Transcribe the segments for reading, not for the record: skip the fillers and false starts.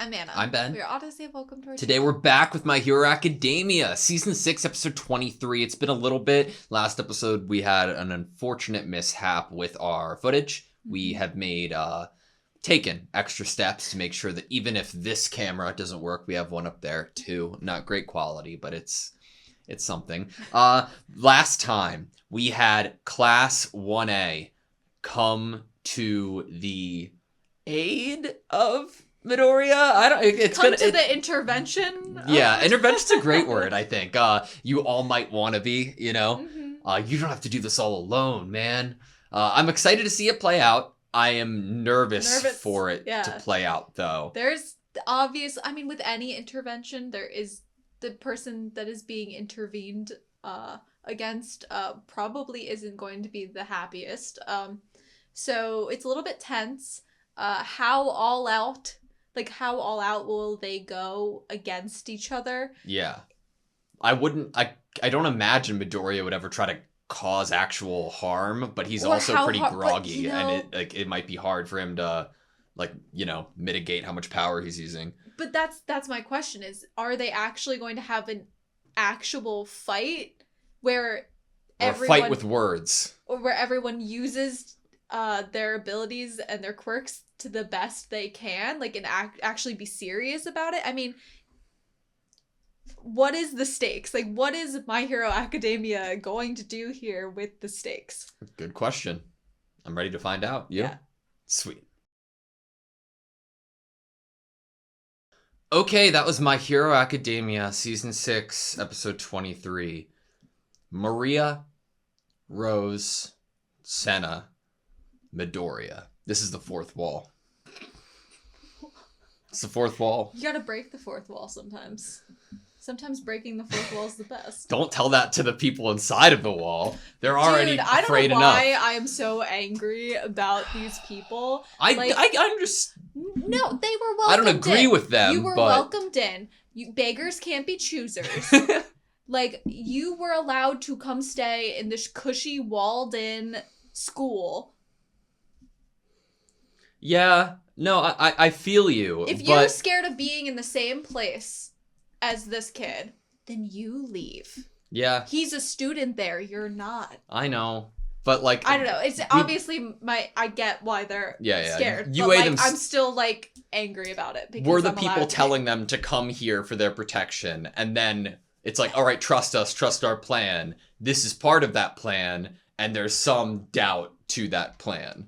I'm Anna. I'm Ben. We're AutoSave. Welcome to our Today we're back with My Hero Academia, Season 6, Episode 23. It's been a little bit. Last episode, we had an unfortunate mishap with our footage. We have taken extra steps to make sure that even if this camera doesn't work, we have one up there too. Not great quality, but it's something. Last time, we had Class 1A come to the aid of Midoriya. the intervention. Yeah, intervention's a great word, I think. You all might want to be, you know. Mm-hmm. You don't have to do this all alone, man. I'm excited to see it play out. I am nervous for it to play out, though. There's obvious. I mean, with any intervention, there is the person that is being intervened against probably isn't going to be the happiest. So it's a little bit tense. How all out will they go against each other? Yeah. I don't imagine Midoriya would ever try to cause actual harm, but he's also pretty groggy, and it might be hard for him to mitigate how much power he's using. But that's my question is, are they actually going to have an actual fight where fight with words? Or where everyone uses their abilities and their quirks to the best they can, and actually be serious about it? I mean, what is the stakes? What is My Hero Academia going to do here with the stakes? Good question. I'm ready to find out. You? Yeah. Sweet. Okay, that was My Hero Academia, Season 6, Episode 23. Maria, Rose, Senna, Midoriya. This is the fourth wall. It's the fourth wall. You gotta break the fourth wall sometimes. Sometimes breaking the fourth wall is the best. Don't tell that to the people inside of the wall. They're already afraid enough. I don't know why I am so angry about these people. I understand. No, they were welcomed in. I don't agree with them, You were welcomed in. Beggars can't be choosers. You were allowed to come stay in this cushy, walled-in school. Yeah. No, I feel you. If you're scared of being in the same place as this kid, then you leave. Yeah. He's a student there. You're not. I know. But I don't know. It's obviously I get why they're scared. I'm still angry about it because we're the people telling them to come here for their protection, and then it's all right, trust us, trust our plan. This is part of that plan, and there's some doubt to that plan.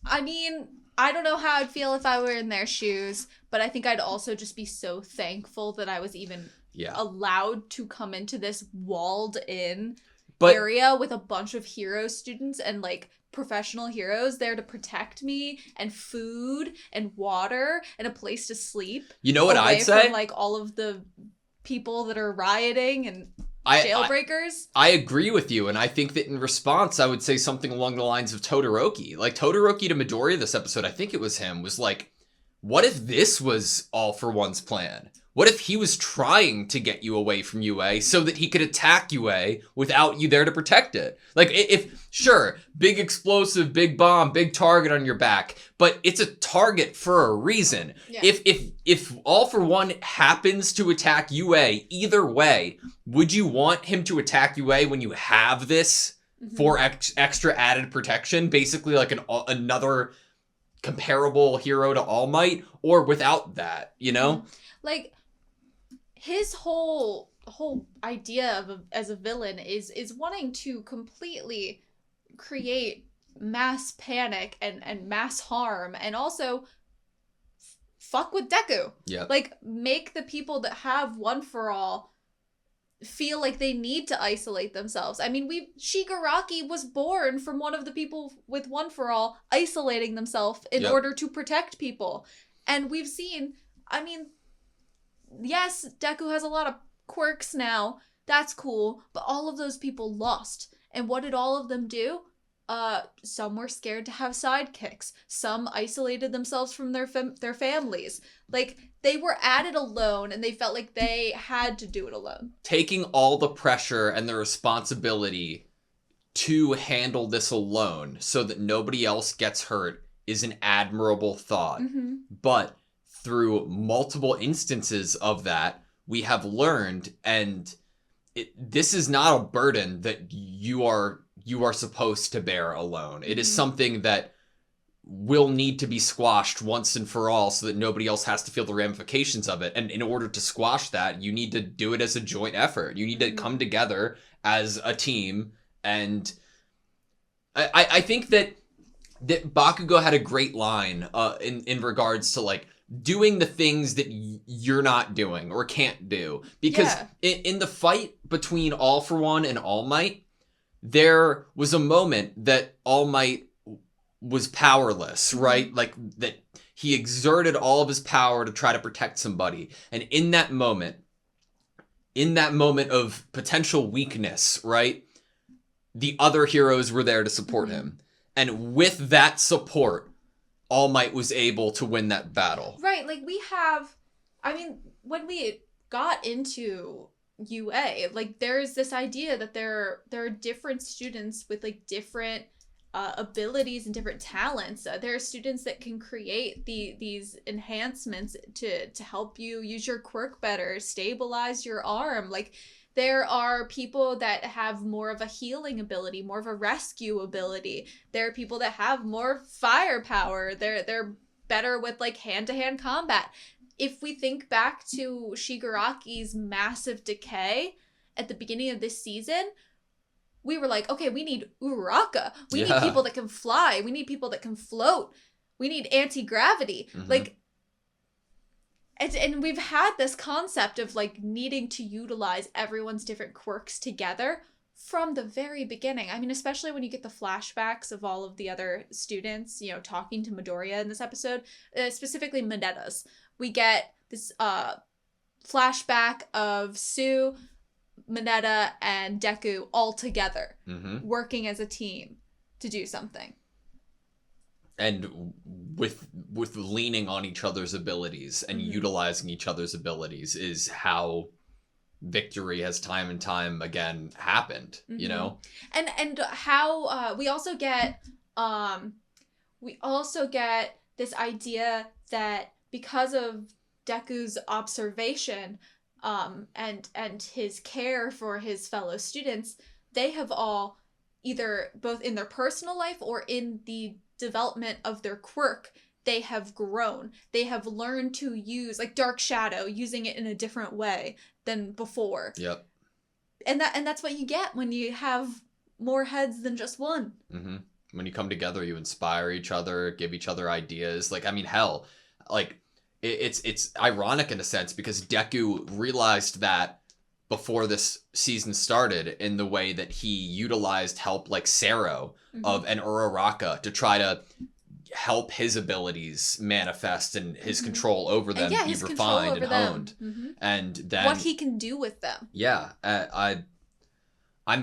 I mean, I don't know how I'd feel if I were in their shoes, but I think I'd also just be so thankful that I was even allowed to come into this walled-in area with a bunch of hero students and professional heroes there to protect me, and food and water and a place to sleep. You know what I'd say? From all of the people that are rioting and jailbreakers. I agree with you, and I think that in response, I would say something along the lines of Todoroki. Todoroki to Midoriya this episode, I think it was him, was what if this was All for One's plan? What if he was trying to get you away from UA so that he could attack UA without you there to protect it? Sure, big explosive, big bomb, big target on your back, but it's a target for a reason. Yeah. If All for One happens to attack UA, either way, would you want him to attack UA when you have this for extra added protection? Basically another comparable hero to All Might, or without that, you know? His whole idea as a villain is wanting to completely create mass panic and mass harm, and also fuck with Deku. Yeah. Make the people that have One for All feel like they need to isolate themselves. I mean, Shigaraki was born from one of the people with One for All isolating themselves in order to protect people. And we've seen, I mean, yes, Deku has a lot of quirks now. That's cool. But all of those people lost. And what did all of them do? Some were scared to have sidekicks. Some isolated themselves from their families. They were at it alone, and they felt like they had to do it alone. Taking all the pressure and the responsibility to handle this alone so that nobody else gets hurt is an admirable thought. Mm-hmm. But through multiple instances of that, we have learned, and this is not a burden that you are supposed to bear alone. It is something that will need to be squashed once and for all so that nobody else has to feel the ramifications of it. And in order to squash that, you need to do it as a joint effort. You need to come together as a team. And I think that Bakugo had a great line in regards to like doing the things that you're not doing or can't do. Because in the fight between All For One and All Might, there was a moment that All Might was powerless, right? Like that he exerted all of his power to try to protect somebody. And in that moment of potential weakness, right? The other heroes were there to support him. And with that support, All Might was able to win that battle. Right, like when we got into UA, like there's this idea that there are different students with like different abilities and different talents. There are students that can create these enhancements to help you use your quirk better, stabilize your arm. Like there are people that have more of a healing ability, more of a rescue ability. There are people that have more firepower. They're better with like hand-to-hand combat. If we think back to Shigaraki's massive decay at the beginning of this season, we were like, okay, we need Uraraka. We need people that can fly. We need people that can float. We need anti-gravity. Like, and we've had this concept of like needing to utilize everyone's different quirks together from the very beginning. I mean, especially when you get the flashbacks of all of the other students, you know, talking to Midoriya in this episode, specifically Minetta's. We get this flashback of Sue, Minetta, and Deku all together, working as a team to do something. And with leaning on each other's abilities and utilizing each other's abilities is how victory has time and time again happened, you know? And how we also get this idea that because of Deku's observation and his care for his fellow students, they have all either both in their personal life or in the development of their quirk, they have grown. They have learned to use like Dark Shadow, using it in a different way than before. Yep. And that's what you get when you have more heads than just one. When you come together, you inspire each other, give each other ideas. Like, I mean, hell, like it's ironic in a sense because Deku realized that before this season started in the way that he utilized help like Sero of an Uraraka to try to help his abilities manifest and his control over them be refined and honed. And then what he can do with them. Yeah, I'm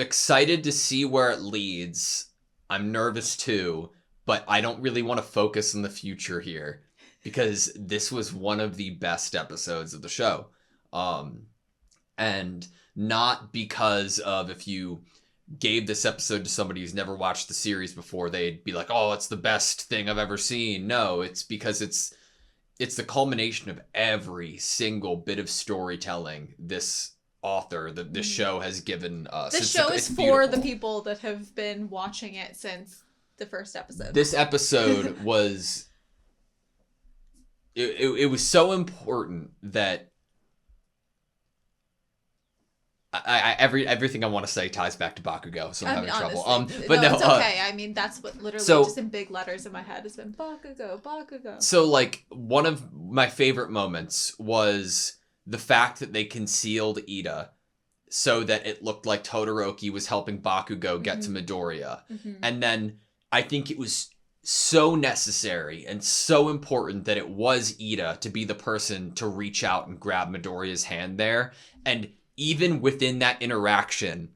excited to see where it leads. I'm nervous too, but I don't really want to focus on the future here because this was one of the best episodes of the show. And not because of if you gave this episode to somebody who's never watched the series before, they'd be like, oh, it's the best thing I've ever seen. No, it's because it's the culmination of every single bit of storytelling this author, that this show has given us. This show is for the people that have been watching it since the first episode. This episode was... It was so important that everything I want to say ties back to Bakugo, so I'm having trouble. But no, it's okay. I mean, that's what literally just in big letters in my head has been Bakugo. So, like, one of my favorite moments was the fact that they concealed Ida so that it looked like Todoroki was helping Bakugo get to Midoriya. And then I think it was so necessary and so important that it was Ida to be the person to reach out and grab Midoriya's hand there. And even within that interaction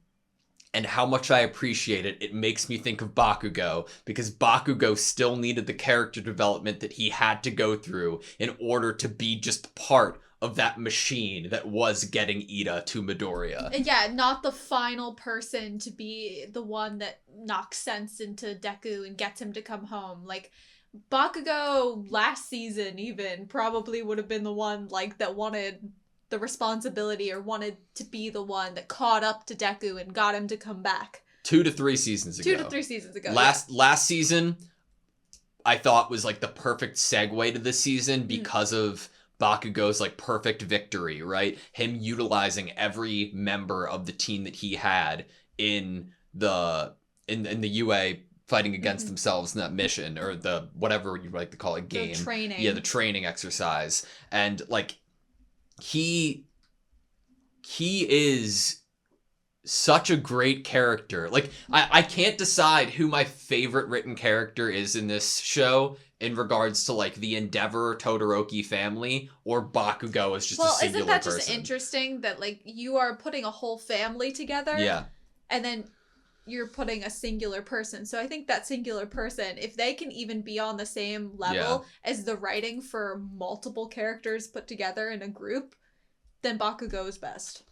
and how much I appreciate it, it makes me think of Bakugo, because Bakugo still needed the character development that he had to go through in order to be just part of that machine that was getting Ida to Midoriya. Yeah, not the final person to be the one that knocks sense into Deku and gets him to come home. Like, Bakugo last season even probably would have been the one like that wanted the responsibility or wanted to be the one that caught up to Deku and got him to come back. 2 to 3 seasons ago. 2 to 3 seasons ago. Last season, I thought was like the perfect segue to this season because of Bakugo's like perfect victory, right? Him utilizing every member of the team that he had in the UA fighting against themselves in that mission, or the whatever you like to call it, game. The training. Yeah, the training exercise. And like he is such a great character. Like I can't decide who my favorite written character is in this show in regards to like the Endeavor Todoroki family, or Bakugo as just a singular isn't that person. just interesting that like you are putting a whole family together? Yeah. And then you're putting a singular person. So I think that singular person, if they can even be on the same level as the writing for multiple characters put together in a group, then Bakugo is best.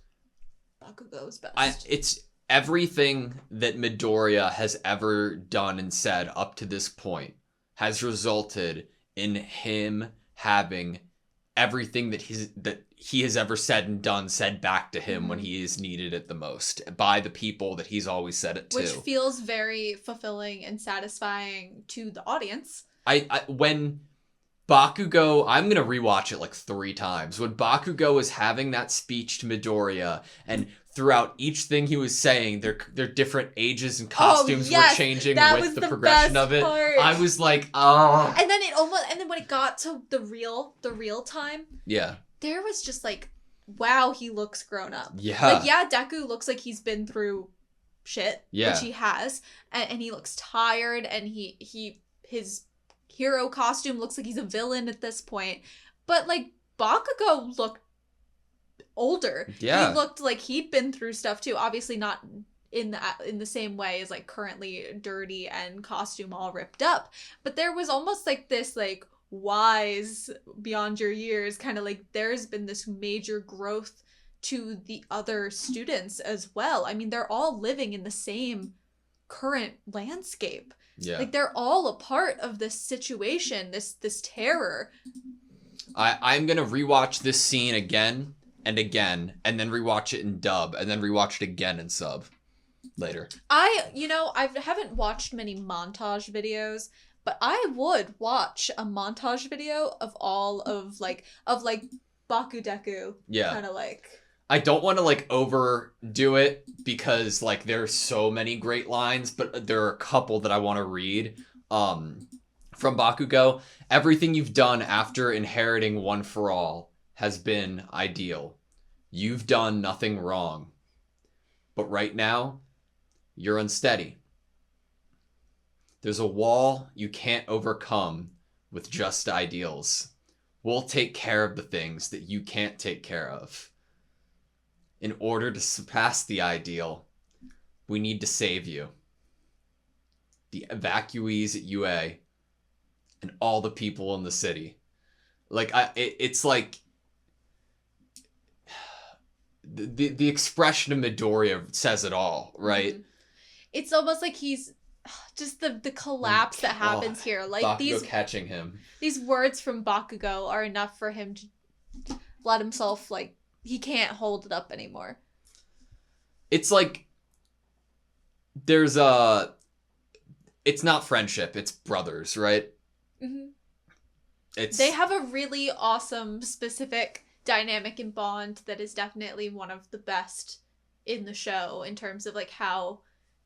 Bakugo's best. It's everything that Midoriya has ever done and said up to this point has resulted in him having everything that he has ever said and done said back to him when he is needed it the most by the people that he's always said it to. Which feels very fulfilling and satisfying to the audience. When Bakugo, I'm going to rewatch it like 3 times. When Bakugo was having that speech to Midoriya, and throughout each thing he was saying, their different ages and costumes were changing with the progression of it. Part. I was like, oh. And then when it got to the real time, there was just like, wow, he looks grown up. Yeah. Like, Deku looks like he's been through shit, which he has, and he looks tired, and his hero costume looks like he's a villain at this point. But like Bakugo looked older. Yeah. He looked like he'd been through stuff too. Obviously not in the same way as like currently dirty and costume all ripped up. But there was almost like this like wise beyond your years kind of like there's been this major growth to the other students as well. I mean, they're all living in the same current landscape. Yeah. Like they're all a part of this situation, this terror. I'm going to rewatch this scene again and again, and then rewatch it in dub, and then rewatch it again in sub later. I haven't watched many montage videos, but I would watch a montage video of all of Baku Deku. Yeah. Kind of like. I don't want to like overdo it because like there's so many great lines, but there are a couple that I want to read. From Bakugo, everything you've done after inheriting One for All has been ideal. You've done nothing wrong. But right now, you're unsteady. There's a wall you can't overcome with just ideals. We'll take care of the things that you can't take care of. In order to surpass the ideal, we need to save you. The evacuees at UA and all the people in the city. Like it's like the expression of Midoriya says it all, right? Mm-hmm. It's almost like he's just the collapse that happens here. Like Bakugo catching him. These words from Bakugo are enough for him to let himself like he can't hold it up anymore. It's like there's it's not friendship, it's brothers, right? Mm-hmm. They have a really awesome specific dynamic and bond that is definitely one of the best in the show in terms of like how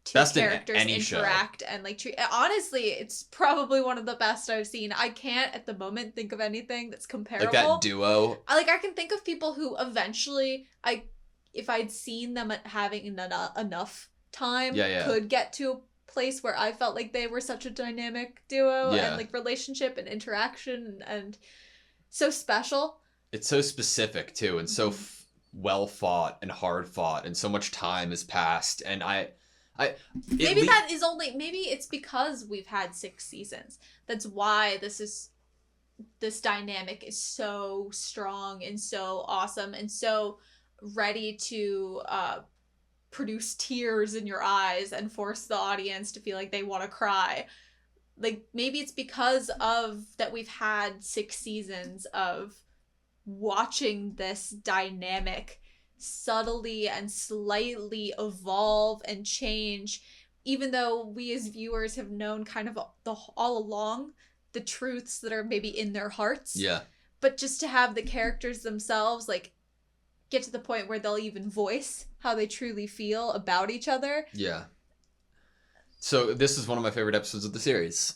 two characters interact and like treat. Honestly, it's probably one of the best I've seen. I can't at the moment think of anything that's comparable. Like that duo. I can think of people who eventually if I'd seen them having enough time could get to a place where I felt like they were such a dynamic duo and like relationship and interaction and so special. It's so specific too and so well fought and hard fought and so much time has passed and maybe it's because we've had 6 seasons. That's why this dynamic is so strong and so awesome and so ready to produce tears in your eyes and force the audience to feel like they want to cry. like maybe it's because of that we've had 6 seasons of watching this dynamic subtly and slightly evolve and change, even though we as viewers have known kind of all along the truths that are maybe in their hearts. Yeah. But just to have the characters themselves like get to the point where they'll even voice how they truly feel about each other. Yeah. So this is one of my favorite episodes of the series.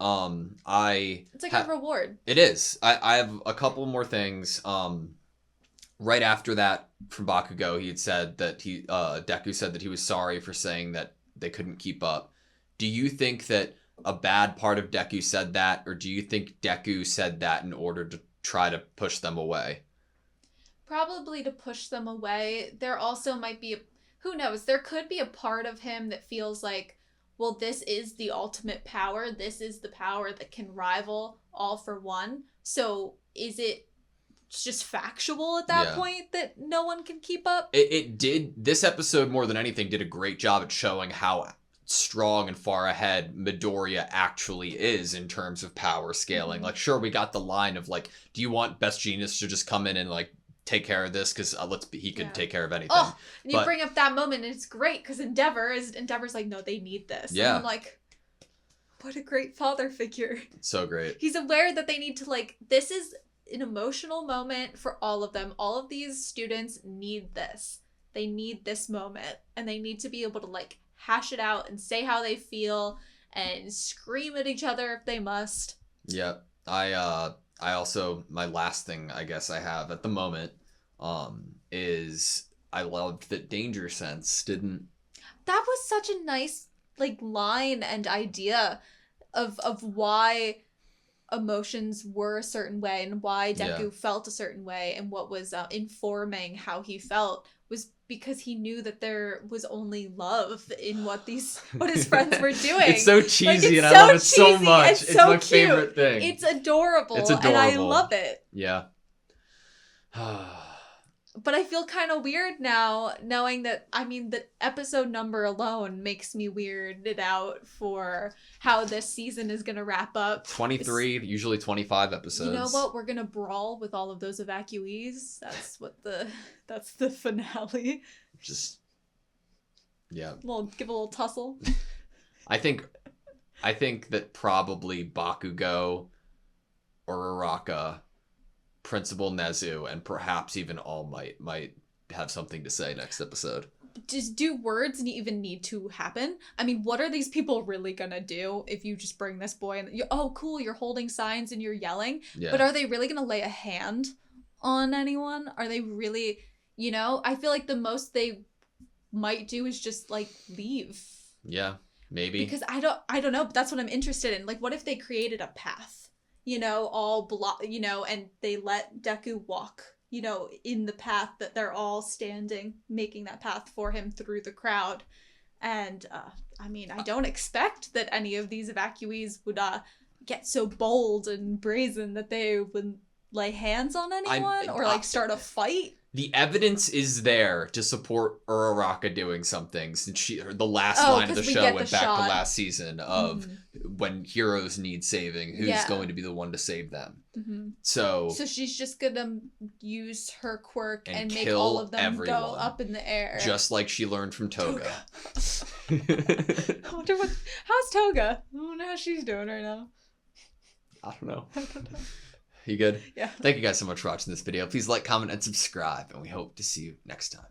It's like a reward. It is. I have a couple more things. Right after that from Bakugo, he had said that Deku said that he was sorry for saying that they couldn't keep up. Do you think that a bad part of Deku said that, or do you think Deku said that in order to try to push them away? Probably to push them away. There also might be, who knows, there could be a part of him that feels like, well, this is the ultimate power. This is the power that can rival All for One. So is it just factual at that point that no one can keep up? It did. This episode, more than anything, did a great job at showing how strong and far ahead Midoriya actually is in terms of power scaling. Like, sure, we got the line of like, do you want Best Genius to just come in and like take care of this? Because he could take care of anything. Oh, and you bring up that moment, and it's great because Endeavor's like, no, they need this. Yeah. And I'm like, what a great father figure. So great. He's aware that they need to like, this is an emotional moment for all of them. All of these students need this. They need this moment, and they need to be able to like hash it out and say how they feel and scream at each other if they must. Yeah. I also, my last thing I guess I have at the moment is I loved that Danger Sense didn't. That was such a nice like line and idea of why emotions were a certain way and why Deku felt a certain way, and what was informing how he felt was because he knew that there was only love in what his friends were doing. It's so cheesy, it's and I love it so much. It's so my cute. favorite thing. It's adorable. It's adorable. And I love it. Yeah. But I feel kind of weird now knowing that, I mean, the episode number alone makes me weirded out for how this season is going to wrap up. 23, usually 25 episodes. You know what? We're going to brawl with all of those evacuees. That's the finale. Just, yeah. Give a little tussle. I think that probably Bakugo or Araka, Principal Nezu, and perhaps even All might have something to say next episode. Just do words even need to happen? I mean, what are these people really gonna do if you just bring this boy and oh cool, you're holding signs and you're yelling? Yeah. But are they really gonna lay a hand on anyone? Are they really, I feel like the most they might do is just like leave. Yeah, maybe. Because I don't know, but that's what I'm interested in. Like, what if they created a path? And they let Deku walk, in the path that they're all standing, making that path for him through the crowd. And, I don't expect that any of these evacuees would get so bold and brazen that they would lay hands on anyone or start a fight. The evidence is there to support Uraraka doing something, since the last line of the show went back to last season of when heroes need saving, who's going to be the one to save them. Mm-hmm. So she's just gonna use her quirk and make all of them go up in the air, just like she learned from Toga. I wonder how's Toga? I wonder how she's doing right now. I don't know. You good? Yeah. Thank you guys so much for watching this video. Please like, comment, and subscribe, and we hope to see you next time.